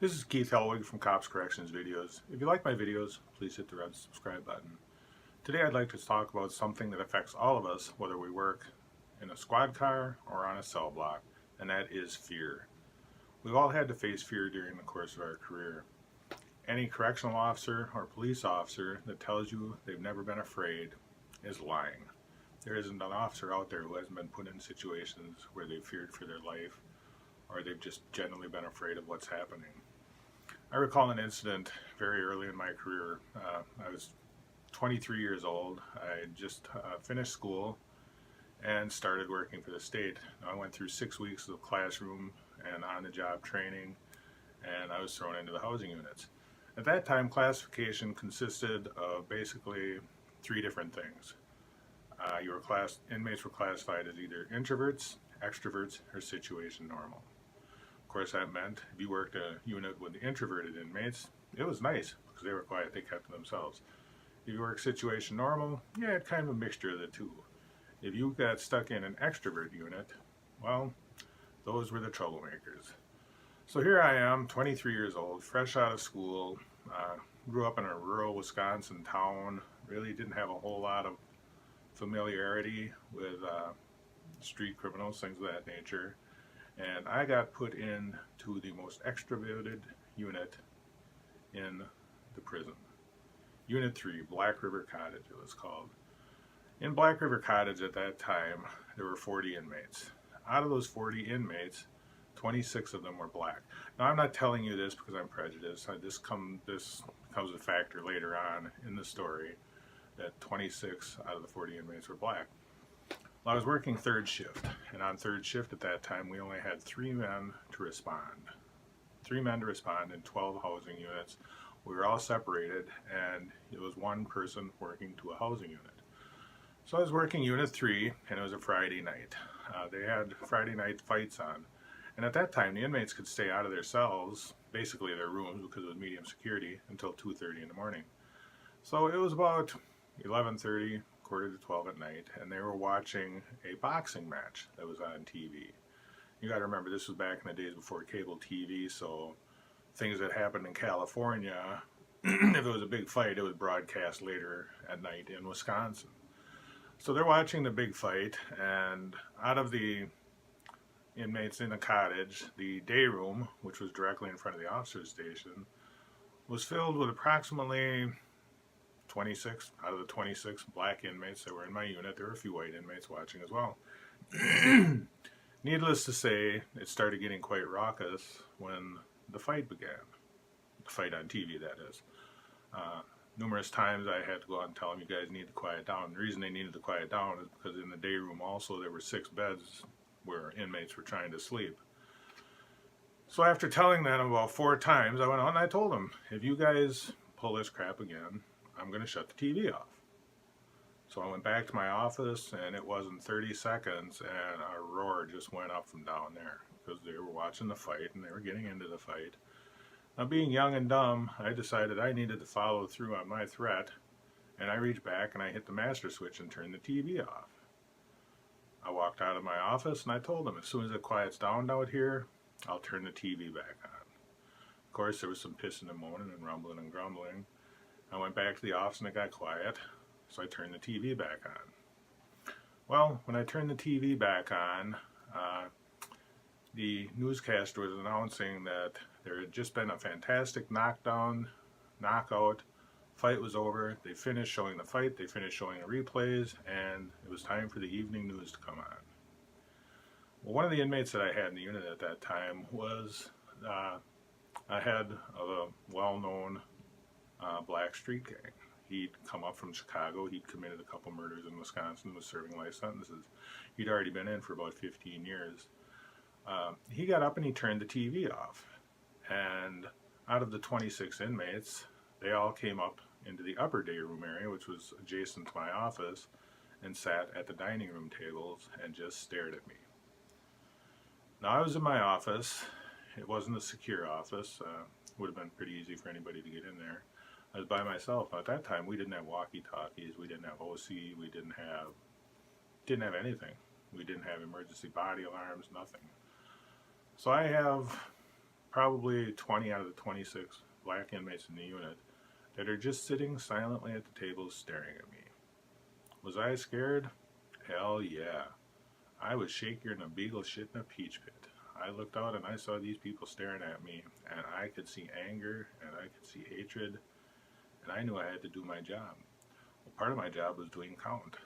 This is Keith Helwig from Cops Corrections Videos. If you like my videos, please hit the red subscribe button. Today I'd like to talk about something that affects all of us, whether we work in a squad car or on a cell block, and that is fear. We've all had to face fear during the course of our career. Any correctional officer or police officer that tells you they've never been afraid is lying. There isn't an officer out there who hasn't been put in situations where they've feared for their life or they've just generally been afraid of what's happening. I recall an incident very early in my career. I was 23 years old. I just finished school and started working for the state. I went through 6 weeks of classroom and on-the-job training, and I was thrown into the housing units. At that time, classification consisted of basically 3 different things. Inmates were classified as either introverts, extroverts, or situation normal. Of course, that meant if you worked a unit with introverted inmates, it was nice because they were quiet, they kept to themselves. If you worked situation normal, you had kind of a mixture of the two. If you got stuck in an extrovert unit, well, those were the troublemakers. So here I am, 23 years old, fresh out of school, grew up in a rural Wisconsin town, really didn't have a whole lot of familiarity with street criminals, things of that nature. And I got put into the most extroverted unit in the prison. Unit 3, Black River Cottage it was called. In Black River Cottage at that time, there were 40 inmates. Out of those 40 inmates, 26 of them were black. Now I'm not telling you this because I'm prejudiced. This becomes a factor later on in the story that 26 out of the 40 inmates were black. Well, I was working third shift, and on third shift at that time we only had 3 men to respond. 3 men to respond in 12 housing units. We were all separated, and it was 1 person working to a housing unit. So I was working unit 3, and it was a Friday night. They had Friday night fights on, and at that time the inmates could stay out of their cells, basically their rooms because it was medium security, until 2:30 in the morning. So it was about 11:30, quarter to 12 at night, and they were watching a boxing match that was on TV. You got to remember, this was back in the days before cable TV, so things that happened in California, if it was a big fight, it was broadcast later at night in Wisconsin. So they're watching the big fight, and out of the inmates in the cottage, the day room, which was directly in front of the officer's station, was filled with approximately 26 out of the 26 black inmates that were in my unit. There were a few white inmates watching as well. Needless to say, it started getting quite raucous when the fight began. The fight on TV, that is. Numerous times I had to go out and tell them, you guys need to quiet down. The reason they needed to quiet down is because in the day room also there were 6 beds where inmates were trying to sleep. So after telling them about 4 times, I went out and I told them, if you guys pull this crap again, I'm going to shut the TV off. So I went back to my office, and it wasn't 30 seconds, and a roar just went up from down there because they were watching the fight and they were getting into the fight. Now, being young and dumb, I decided I needed to follow through on my threat, and I reached back and I hit the master switch and turned the TV off. I walked out of my office and I told them, as soon as it quiets down out here, I'll turn the TV back on. Of course, there was some pissing and moaning and rumbling and grumbling. I went back to the office and it got quiet, so I turned the TV back on. Well, when I turned the TV back on, the newscaster was announcing that there had just been a fantastic knockout, fight was over, they finished showing the fight, they finished showing the replays, and it was time for the evening news to come on. Well, one of the inmates that I had in the unit at that time was a head of a well-known black street gang. He'd come up from Chicago, he'd committed a couple murders in Wisconsin, was serving life sentences. He'd already been in for about 15 years. He got up and he turned the TV off. And out of the 26 inmates, they all came up into the upper day room area, which was adjacent to my office, and sat at the dining room tables and just stared at me. Now I was in my office. It wasn't a secure office. Would have been pretty easy for anybody to get in there. I was by myself. At that time, we didn't have walkie-talkies, we didn't have OC, we didn't have anything. We didn't have emergency body alarms, nothing. So I have probably 20 out of the 26 black inmates in the unit that are just sitting silently at the tables staring at me. Was I scared? Hell yeah. I was shakier than a beagle shit in a peach pit. I looked out and I saw these people staring at me, and I could see anger and I could see hatred, and I knew I had to do my job. Well, part of my job was doing count,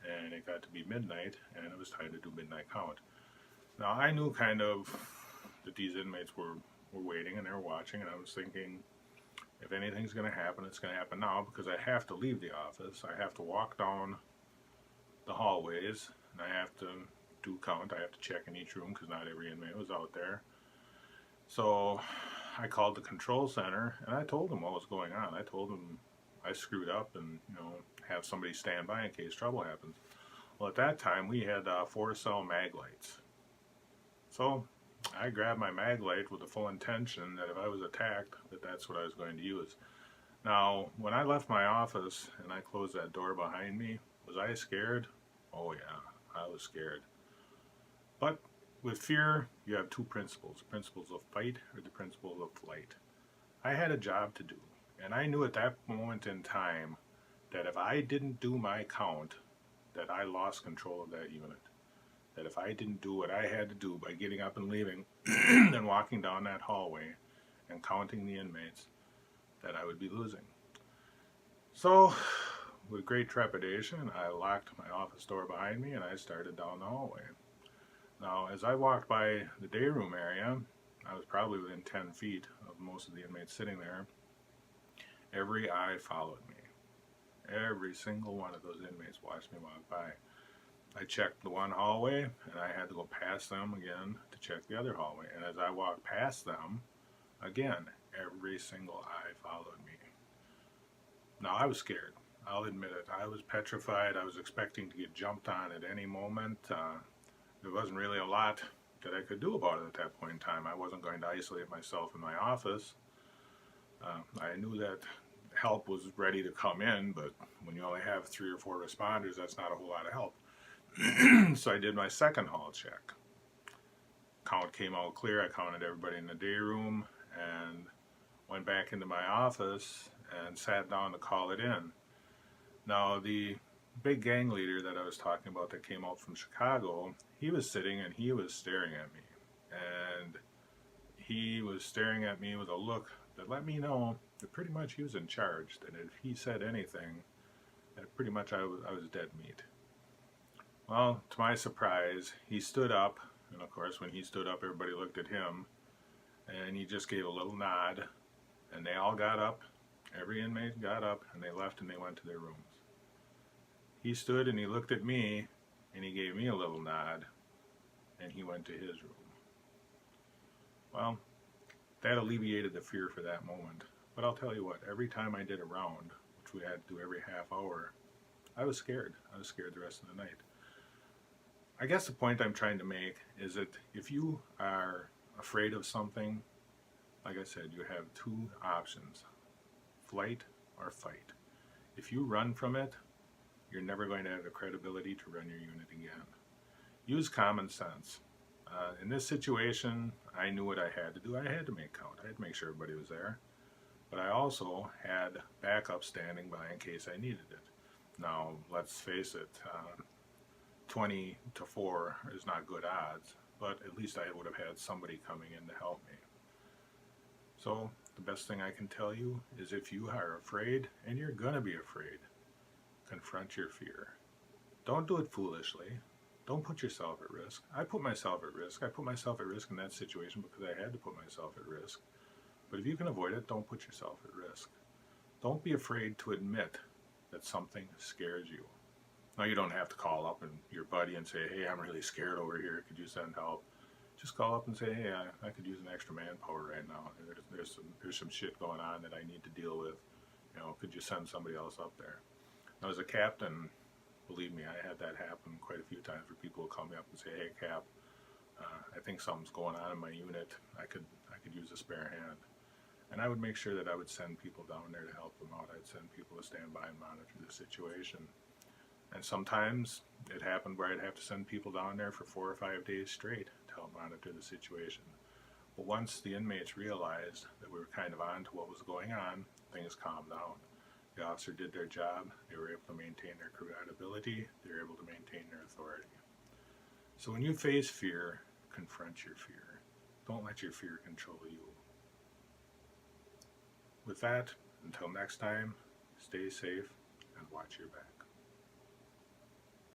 and it got to be midnight, and it was time to do midnight count. Now, I knew kind of that these inmates were waiting and they were watching, and I was thinking, if anything's going to happen, it's going to happen now, because I have to leave the office. I have to walk down the hallways, and I have to do count. I have to check in each room because not every inmate was out there. So I called the control center and I told them what was going on. I told them I screwed up and, have somebody stand by in case trouble happens. Well, at that time we had 4-cell mag lights. So I grabbed my mag light with the full intention that if I was attacked, that's what I was going to use. Now, when I left my office and I closed that door behind me, was I scared? Oh yeah, I was scared. But with fear, you have two principles: the principles of fight or the principles of flight. I had a job to do, and I knew at that moment in time that if I didn't do my count, that I lost control of that unit. That if I didn't do what I had to do by getting up and leaving and walking down that hallway and counting the inmates, that I would be losing. So, with great trepidation, I locked my office door behind me and I started down the hallway. Now, as I walked by the day room area, I was probably within 10 feet of most of the inmates sitting there. Every eye followed me. Every single one of those inmates watched me walk by. I checked the one hallway, and I had to go past them again to check the other hallway. And as I walked past them, again, every single eye followed me. Now, I was scared. I'll admit it. I was petrified. I was expecting to get jumped on at any moment. There wasn't really a lot that I could do about it at that point in time. I wasn't going to isolate myself in my office. I knew that help was ready to come in, but when you only have 3 or 4 responders, that's not a whole lot of help. So I did my second hall check. Count came out clear. I counted everybody in the day room and went back into my office and sat down to call it in. Now, the big gang leader that I was talking about that came out from Chicago, he was sitting and he was staring at me. And he was staring at me with a look that let me know that pretty much he was in charge, that if he said anything, that pretty much I was dead meat. Well, to my surprise, he stood up, and of course when he stood up, everybody looked at him, and he just gave a little nod, and they all got up. Every inmate got up, and they left and they went to their rooms. He stood and he looked at me, and he gave me a little nod, and he went to his room. Well, that alleviated the fear for that moment. But I'll tell you what, every time I did a round, which we had to do every half hour, I was scared. I was scared the rest of the night. I guess the point I'm trying to make is that if you are afraid of something, like I said, you have 2 options: flight or fight. If you run from it, you're never going to have the credibility to run your unit again. Use common sense. In this situation, I knew what I had to do. I had to make count. I had to make sure everybody was there. But I also had backup standing by in case I needed it. Now, let's face it, 20 to 4 is not good odds, but at least I would have had somebody coming in to help me. So, the best thing I can tell you is if you are afraid, and you're going to be afraid, confront your fear. Don't do it foolishly. Don't put yourself at risk. I put myself at risk. I put myself at risk in that situation because I had to put myself at risk. But if you can avoid it, don't put yourself at risk. Don't be afraid to admit that something scares you. Now, you don't have to call up and your buddy and say, hey, I'm really scared over here. Could you send help? Just call up and say, hey, I could use an extra manpower right now. There's some shit going on that I need to deal with. Could you send somebody else up there? Now, as a captain, believe me, I had that happen quite a few times where people will call me up and say, hey, Cap, I think something's going on in my unit. I could use a spare hand. And I would make sure that I would send people down there to help them out. I'd send people to stand by and monitor the situation. And sometimes it happened where I'd have to send people down there for 4 or 5 days straight to help monitor the situation. But once the inmates realized that we were kind of on to what was going on, things calmed down. The officer did their job, they were able to maintain their credibility, they were able to maintain their authority. So when you face fear, confront your fear. Don't let your fear control you. With that, until next time, stay safe and watch your back.